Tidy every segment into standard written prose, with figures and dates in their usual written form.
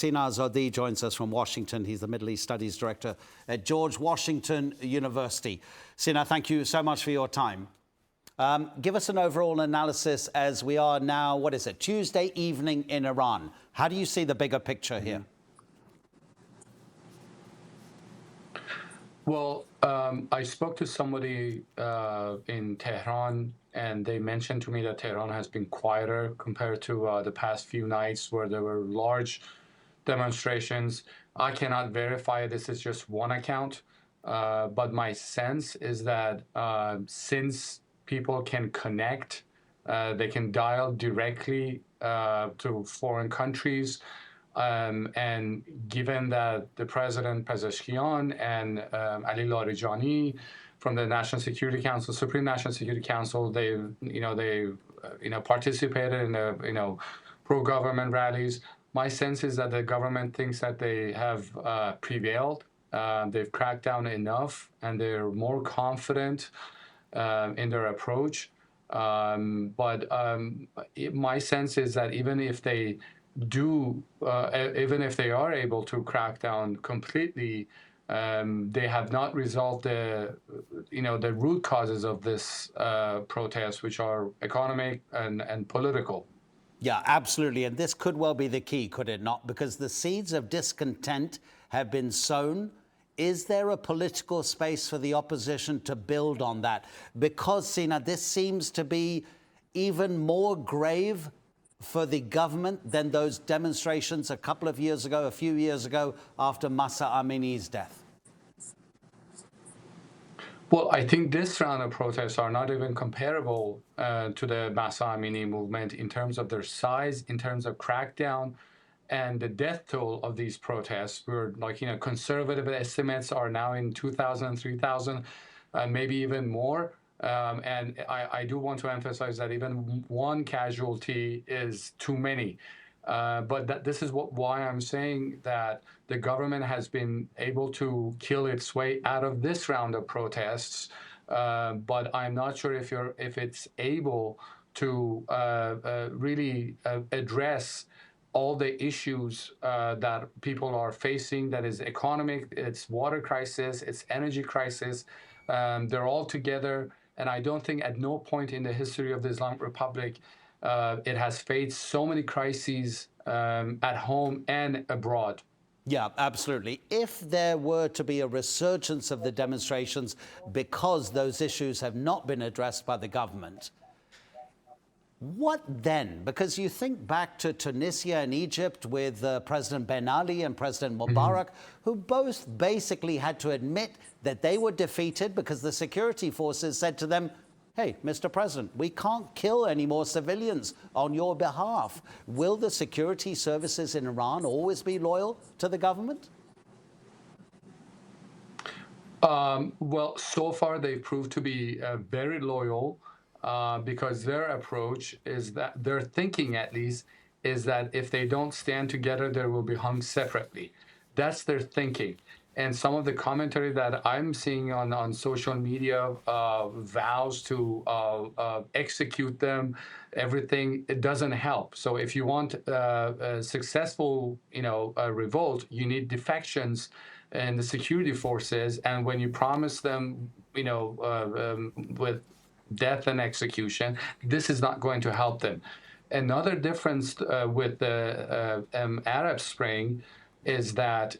Sina Azodi joins us from Washington. He's the Middle East Studies Director at George Washington University. Sina, thank you so much for your time. Give us an overall analysis as we are now, what is it, Tuesday evening in Iran. How do you see the bigger picture here? Well, I spoke to somebody in Tehran, and they mentioned to me that Tehran has been quieter compared to the past few nights where there were large demonstrations. I cannot verify this is just one account, but my sense is that since people can connect, they can dial directly to foreign countries, and given that the President Pezeshkian and Ali Larijani from the National Security Council, Supreme National Security Council, they participated in the pro-government rallies. My sense is that the government thinks that they have prevailed. They've cracked down enough, and they're more confident in their approach. But my sense is that even if they are able to crack down completely, they have not resolved the root causes of this protest, which are economic and political. Yeah, absolutely. And this could well be the key, could it not? Because the seeds of discontent have been sown. Is there a political space for the opposition to build on that? Because, Sina, this seems to be even more grave for the government than those demonstrations a few years ago, after Mahsa Amini's death. Well, I think this round of protests are not even comparable to the Mahsa Amini movement in terms of their size, in terms of crackdown, and the death toll of these protests. We're conservative estimates are now in 2,000, 3,000, maybe even more. And I do want to emphasize that even one casualty is too many. But this is why I'm saying that the government has been able to kill its way out of this round of protests. But I'm not sure if it's able to really address all the issues that people are facing. That is economic, it's water crisis, it's energy crisis. They're all together. And I don't think at no point in the history of the Islamic Republic it has faced so many crises at home and abroad. Yeah, absolutely. If there were to be a resurgence of the demonstrations because those issues have not been addressed by the government, what then? Because you think back to Tunisia and Egypt with President Ben Ali and President Mubarak, who both basically had to admit that they were defeated because the security forces said to them, hey, Mr. President, we can't kill any more civilians on your behalf. Will the security services in Iran always be loyal to the government? Well, so far they've proved to be very loyal. Because their approach is that, their thinking at least, is that if they don't stand together, they will be hung separately. That's their thinking. And some of the commentary that I'm seeing on social media vows to execute them, everything, it doesn't help. So if you want a successful, revolt, you need defections in the security forces. And when you promise them, with death and execution, this is not going to help them. Another difference with the Arab Spring is that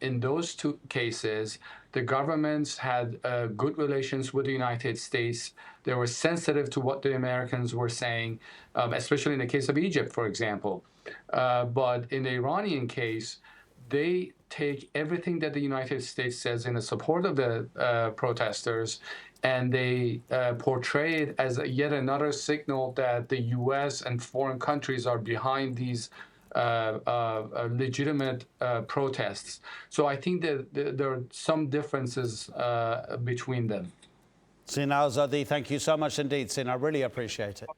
in those two cases, the governments had good relations with the United States. They were sensitive to what the Americans were saying, especially in the case of Egypt, for example. But in the Iranian case, they take everything that the United States says in the support of the protesters, and they portray it as yet another signal that the U.S. and foreign countries are behind these legitimate protests. So I think that there are some differences between them. Sina Azodi, thank you so much indeed, Sina. I really appreciate it.